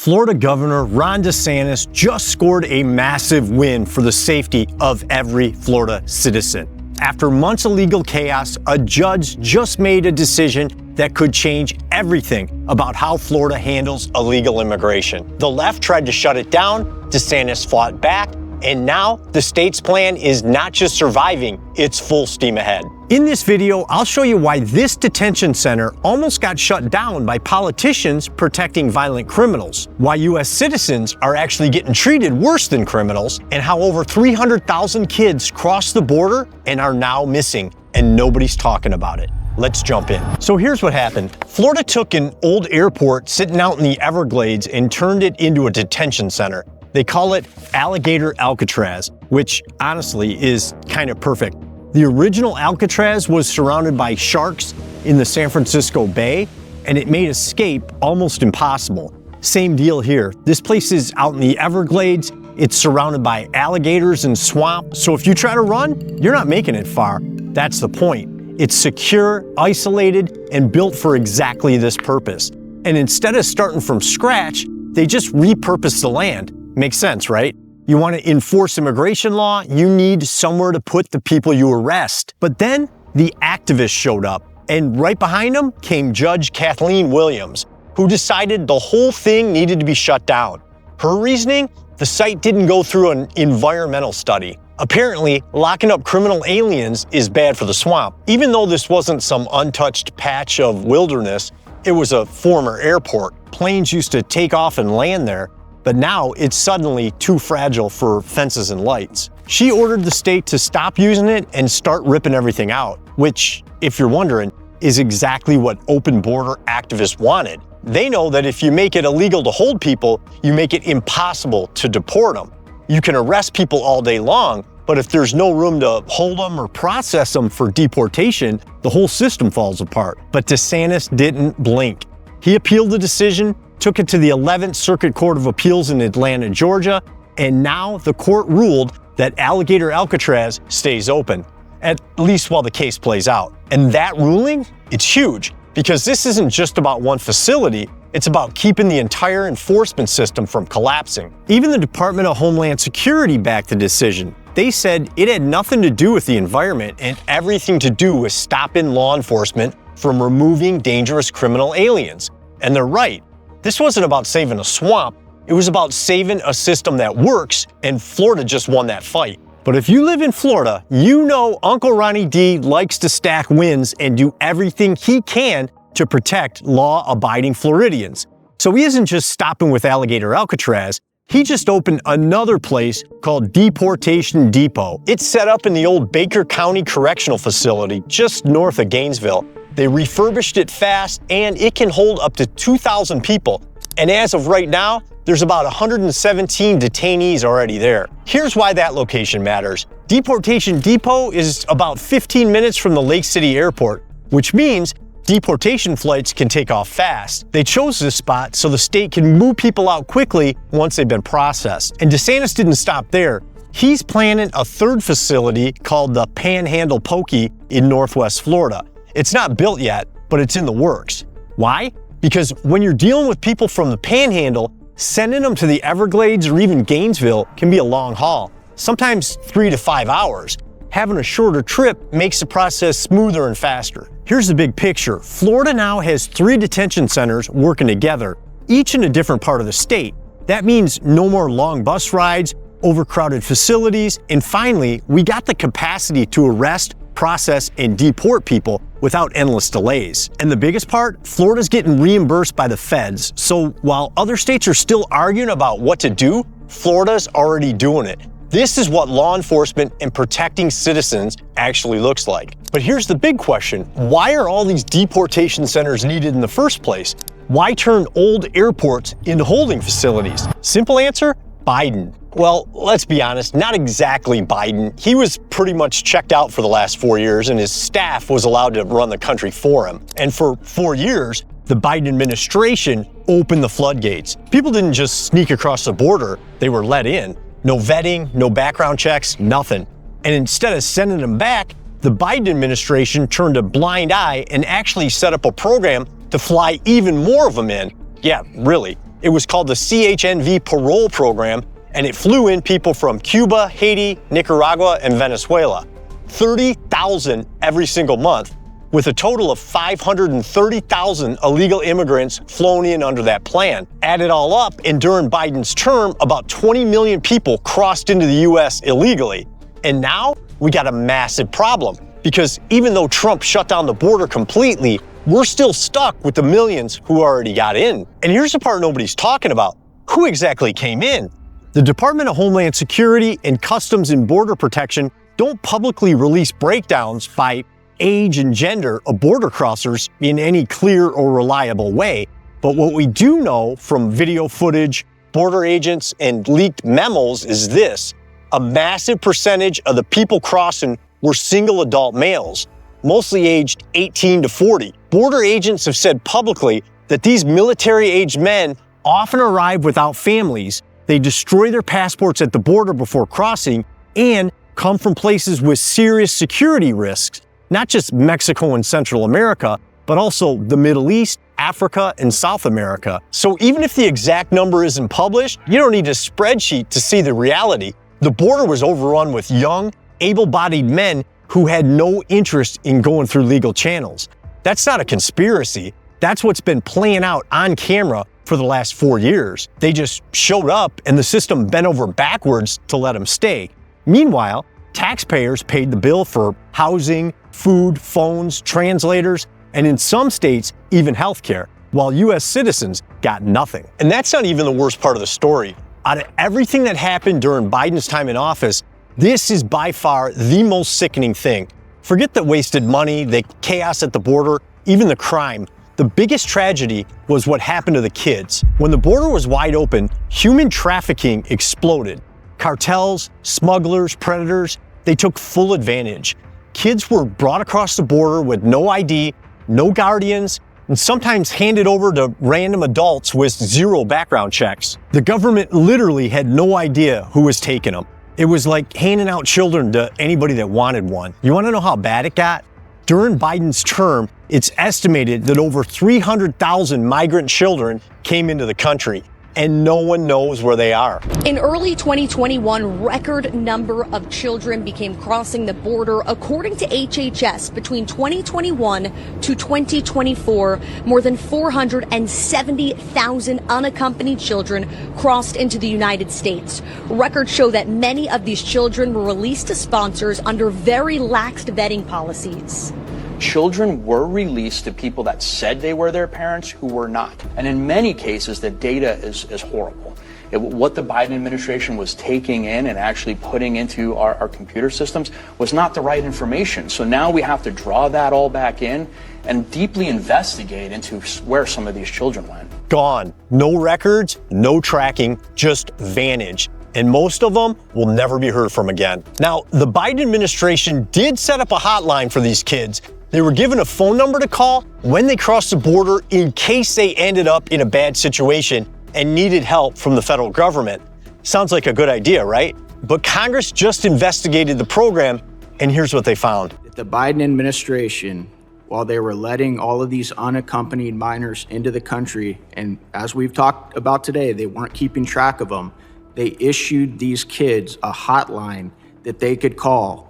Florida Governor Ron DeSantis just scored a massive win for the safety of every Florida citizen. After months of legal chaos, a judge just made a decision that could change everything about how Florida handles illegal immigration. The left tried to shut it down, DeSantis fought back, and now the state's plan is not just surviving, it's full steam ahead. In this video, I'll show you why this detention center almost got shut down by politicians protecting violent criminals, why U.S. citizens are actually getting treated worse than criminals, and how over 300,000 kids crossed the border and are now missing, and nobody's talking about it. Let's jump in. So here's what happened. Florida took an old airport sitting out in the Everglades and turned it into a detention center. They call it Alligator Alcatraz, which honestly is kind of perfect. The original Alcatraz was surrounded by sharks in the San Francisco Bay, and it made escape almost impossible. Same deal here. This place is out in the Everglades. It's surrounded by alligators and swamp, so if you try to run, you're not making it far. That's the point. It's secure, isolated, and built for exactly this purpose. And instead of starting from scratch, they just repurposed the land. Makes sense, right? You want to enforce immigration law, you need somewhere to put the people you arrest. But then the activists showed up, and right behind them came Judge Kathleen Williams, who decided the whole thing needed to be shut down. Her reasoning? The site didn't go through an environmental study. Apparently, locking up criminal aliens is bad for the swamp. Even though this wasn't some untouched patch of wilderness, it was a former airport. Planes used to take off and land there, but now it's suddenly too fragile for fences and lights. She ordered the state to stop using it and start ripping everything out, which, if you're wondering, is exactly what open border activists wanted. They know that if you make it illegal to hold people, you make it impossible to deport them. You can arrest people all day long, but if there's no room to hold them or process them for deportation, the whole system falls apart. But DeSantis didn't blink. He appealed the decision, took it to the 11th Circuit Court of Appeals in Atlanta, Georgia, and now the court ruled that Alligator Alcatraz stays open, at least while the case plays out. And that ruling, it's huge, because this isn't just about one facility, it's about keeping the entire enforcement system from collapsing. Even the Department of Homeland Security backed the decision. They said it had nothing to do with the environment and everything to do with stopping law enforcement from removing dangerous criminal aliens. And they're right. This wasn't about saving a swamp, it was about saving a system that works, and Florida just won that fight. But if you live in Florida, you know Uncle Ronnie D likes to stack wins and do everything he can to protect law-abiding Floridians. So he isn't just stopping with Alligator Alcatraz, he just opened another place called Deportation Depot. It's set up in the old Baker County Correctional Facility just north of Gainesville. They refurbished it fast, and it can hold up to 2,000 people. And as of right now, there's about 117 detainees already there. Here's why that location matters. Deportation Depot is about 15 minutes from the Lake City Airport, which means deportation flights can take off fast. They chose this spot so the state can move people out quickly once they've been processed. And DeSantis didn't stop there. He's planning a third facility called the Panhandle Pokey in Northwest Florida. It's not built yet, but it's in the works. Why? Because when you're dealing with people from the Panhandle, sending them to the Everglades or even Gainesville can be a long haul, sometimes 3 to 5 hours. Having a shorter trip makes the process smoother and faster. Here's the big picture. Florida now has 3 detention centers working together, each in a different part of the state. That means no more long bus rides, overcrowded facilities, and finally, we got the capacity to arrest, process, and deport people without endless delays. And the biggest part, Florida's getting reimbursed by the feds. So while other states are still arguing about what to do, Florida's already doing it. This is what law enforcement and protecting citizens actually looks like. But here's the big question. Why are all these deportation centers needed in the first place? Why turn old airports into holding facilities? Simple answer, Biden. Well, let's be honest, not exactly Biden. He was pretty much checked out for the last 4 years, and his staff was allowed to run the country for him. And for 4 years, the Biden administration opened the floodgates. People didn't just sneak across the border, they were let in. No vetting, no background checks, nothing. And instead of sending them back, the Biden administration turned a blind eye and actually set up a program to fly even more of them in. Yeah, really. It was called the CHNV Parole Program, and it flew in people from Cuba, Haiti, Nicaragua, and Venezuela. 30,000 every single month, with a total of 530,000 illegal immigrants flown in under that plan. Add it all up, and during Biden's term, about 20 million people crossed into the U.S. illegally. And now we got a massive problem, because even though Trump shut down the border completely, we're still stuck with the millions who already got in. And here's the part nobody's talking about. Who exactly came in? The Department of Homeland Security and Customs and Border Protection don't publicly release breakdowns by age and gender of border crossers in any clear or reliable way. But what we do know from video footage, border agents, and leaked memos is this: a massive percentage of the people crossing were single adult males, mostly aged 18 to 40. Border agents have said publicly that these military-aged men often arrive without families, they destroy their passports at the border before crossing, and come from places with serious security risks, not just Mexico and Central America, but also the Middle East, Africa, and South America. So even if the exact number isn't published, you don't need a spreadsheet to see the reality. The border was overrun with young, able-bodied men who had no interest in going through legal channels. That's not a conspiracy. That's what's been playing out on camera for the last 4 years. They just showed up and the system bent over backwards to let them stay. Meanwhile, taxpayers paid the bill for housing, food, phones, translators, and in some states, even healthcare, while U.S. citizens got nothing. And that's not even the worst part of the story. Out of everything that happened during Biden's time in office, this is by far the most sickening thing. Forget the wasted money, the chaos at the border, even the crime. The biggest tragedy was what happened to the kids. When the border was wide open, human trafficking exploded. Cartels, smugglers, predators, they took full advantage. Kids were brought across the border with no ID, no guardians, and sometimes handed over to random adults with zero background checks. The government literally had no idea who was taking them. It was like handing out children to anybody that wanted one. You want to know how bad it got? During Biden's term, it's estimated that over 300,000 migrant children came into the country, and no one knows where they are. In early 2021, record number of children became crossing the border. According to HHS, between 2021 to 2024, more than 470,000 unaccompanied children crossed into the United States. Records show that many of these children were released to sponsors under very lax vetting policies. Children were released to people that said they were their parents who were not. And in many cases, the data is horrible. What the Biden administration was taking in and actually putting into our computer systems was not the right information. So now we have to draw that all back in and deeply investigate into where some of these children went. Gone. No records, no tracking, just vanished. And most of them will never be heard from again. Now, the Biden administration did set up a hotline for these kids. They were given a phone number to call when they crossed the border in case they ended up in a bad situation and needed help from the federal government. Sounds like a good idea, right? But Congress just investigated the program, and here's what they found. The Biden administration, while they were letting all of these unaccompanied minors into the country, and as we've talked about today, they weren't keeping track of them, they issued these kids a hotline that they could call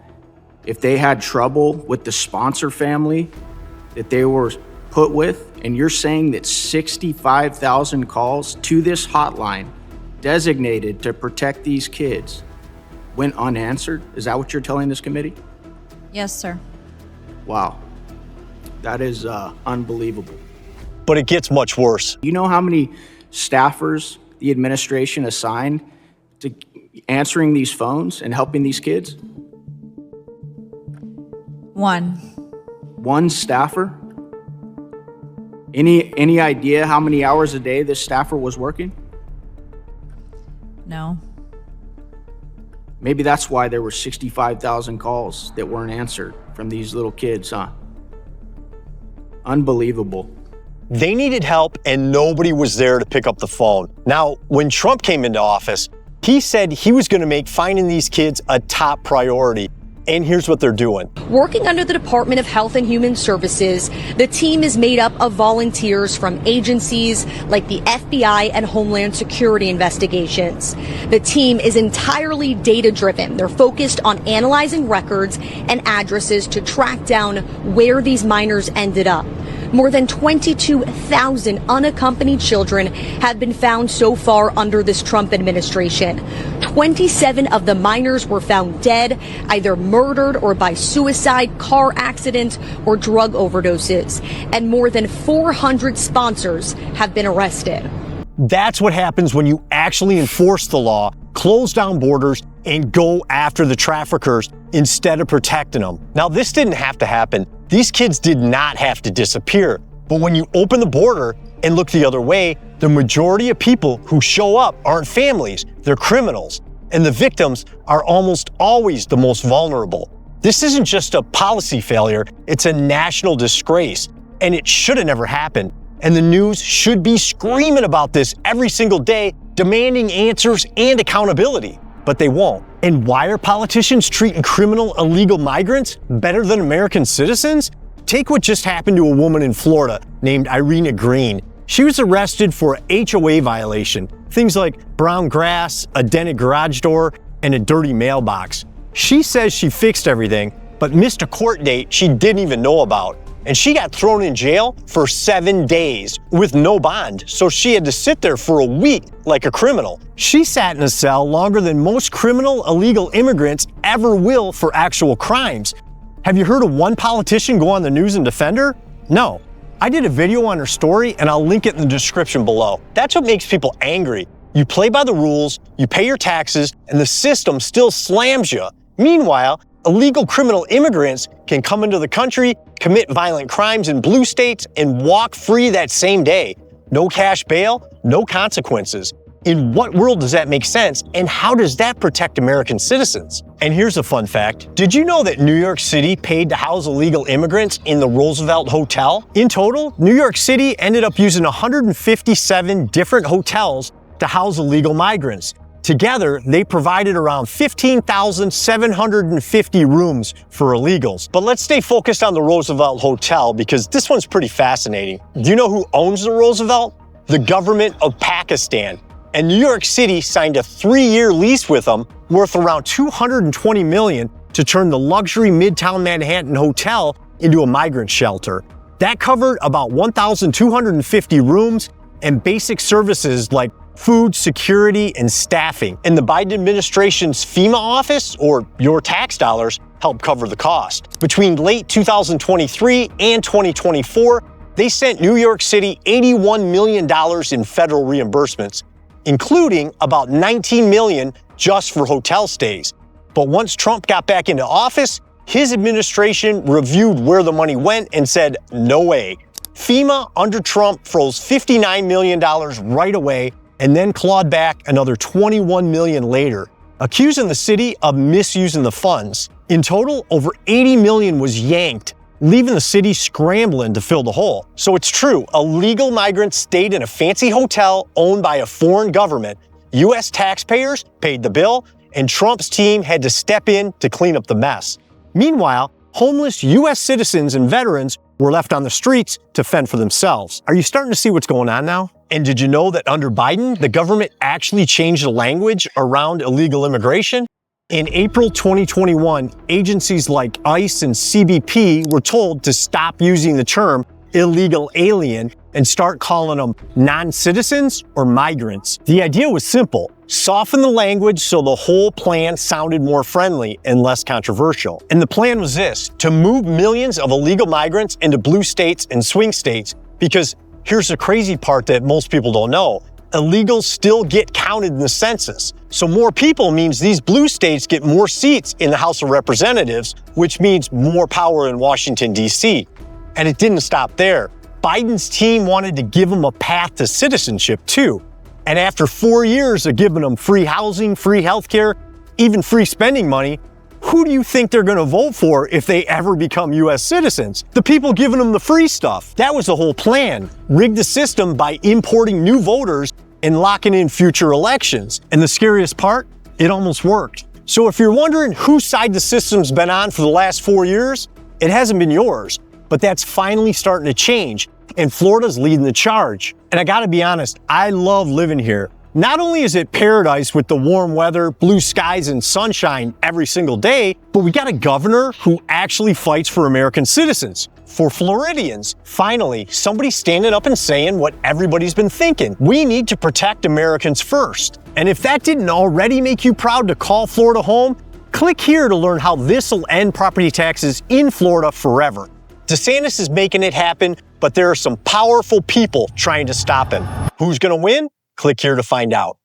if they had trouble with the sponsor family that they were put with. And you're saying that 65,000 calls to this hotline designated to protect these kids went unanswered? Is that what you're telling this committee? Yes, sir. Wow. That is unbelievable. But it gets much worse. You know how many staffers the administration assigned to answering these phones and helping these kids? One staffer? Any idea how many hours a day this staffer was working? No. Maybe that's why there were 65,000 calls that weren't answered from these little kids, huh? Unbelievable. They needed help and nobody was there to pick up the phone. Now, when Trump came into office, he said he was going to make finding these kids a top priority. And here's what they're doing. Working under the Department of Health and Human Services, the team is made up of volunteers from agencies like the FBI and Homeland Security investigations. The team is entirely data-driven. They're focused on analyzing records and addresses to track down where these minors ended up. More than 22,000 unaccompanied children have been found so far under this Trump administration. 27 of the minors were found dead, either murdered or by suicide, car accident, or drug overdoses. And more than 400 sponsors have been arrested. That's what happens when you actually enforce the law, close down borders, and go after the traffickers instead of protecting them. Now, this didn't have to happen. These kids did not have to disappear. But when you open the border and look the other way, the majority of people who show up aren't families, they're criminals. And the victims are almost always the most vulnerable. This isn't just a policy failure, it's a national disgrace. And it should have never happened. And the news should be screaming about this every single day, demanding answers and accountability. But they won't. And why are politicians treating criminal illegal migrants better than American citizens? Take what just happened to a woman in Florida named Irina Green. She was arrested for an HOA violation, things like brown grass, a dented garage door, and a dirty mailbox. She says she fixed everything, but missed a court date she didn't even know about. And she got thrown in jail for 7 days with no bond, so she had to sit there for a week like a criminal. She sat in a cell longer than most criminal illegal immigrants ever will for actual crimes. Have you heard of one politician go on the news and defend her? No. I did a video on her story, and I'll link it in the description below. That's what makes people angry. You play by the rules, you pay your taxes, and the system still slams you. Meanwhile, illegal criminal immigrants can come into the country, commit violent crimes in blue states, and walk free that same day. No cash bail, no consequences. In what world does that make sense, and how does that protect American citizens? And here's a fun fact. Did you know that New York City paid to house illegal immigrants in the Roosevelt Hotel? In total, New York City ended up using 157 different hotels to house illegal migrants. Together, they provided around 15,750 rooms for illegals. But let's stay focused on the Roosevelt Hotel because this one's pretty fascinating. Do you know who owns the Roosevelt? The government of Pakistan. And New York City signed a 3-year lease with them worth around $220 million to turn the luxury Midtown Manhattan hotel into a migrant shelter. That covered about 1,250 rooms and basic services like food, security, and staffing. And the Biden administration's FEMA office, or your tax dollars, helped cover the cost. Between late 2023 and 2024, they sent New York City $81 million in federal reimbursements, including about $19 million just for hotel stays. But once Trump got back into office, his administration reviewed where the money went and said, no way. FEMA under Trump froze $59 million right away and then clawed back another $21 million later, accusing the city of misusing the funds. In total, over $80 million was yanked, leaving the city scrambling to fill the hole. So it's true, illegal migrants stayed in a fancy hotel owned by a foreign government. U.S. taxpayers paid the bill, and Trump's team had to step in to clean up the mess. Meanwhile, homeless U.S. citizens and veterans were left on the streets to fend for themselves. Are you starting to see what's going on now? And did you know that under Biden, the government actually changed the language around illegal immigration? In April 2021, agencies like ICE and CBP were told to stop using the term illegal alien and start calling them non-citizens or migrants. The idea was simple: soften the language so the whole plan sounded more friendly and less controversial. And the plan was this: to move millions of illegal migrants into blue states and swing states, because here's the crazy part that most people don't know. Illegals still get counted in the census. So more people means these blue states get more seats in the House of Representatives, which means more power in Washington, D.C. And it didn't stop there. Biden's team wanted to give them a path to citizenship too. And after 4 years of giving them free housing, free healthcare, even free spending money, who do you think they're going to vote for if they ever become U.S. citizens? The people giving them the free stuff. That was the whole plan. Rig the system by importing new voters and locking in future elections. And the scariest part? It almost worked. So if you're wondering whose side the system's been on for the last 4 years, it hasn't been yours. But that's finally starting to change, and Florida's leading the charge. And I gotta be honest, I love living here. Not only is it paradise with the warm weather, blue skies, and sunshine every single day, but we got a governor who actually fights for American citizens. For Floridians, finally, somebody's standing up and saying what everybody's been thinking. We need to protect Americans first. And if that didn't already make you proud to call Florida home, click here to learn how this will end property taxes in Florida forever. DeSantis is making it happen, but there are some powerful people trying to stop him. Who's gonna win? Click here to find out.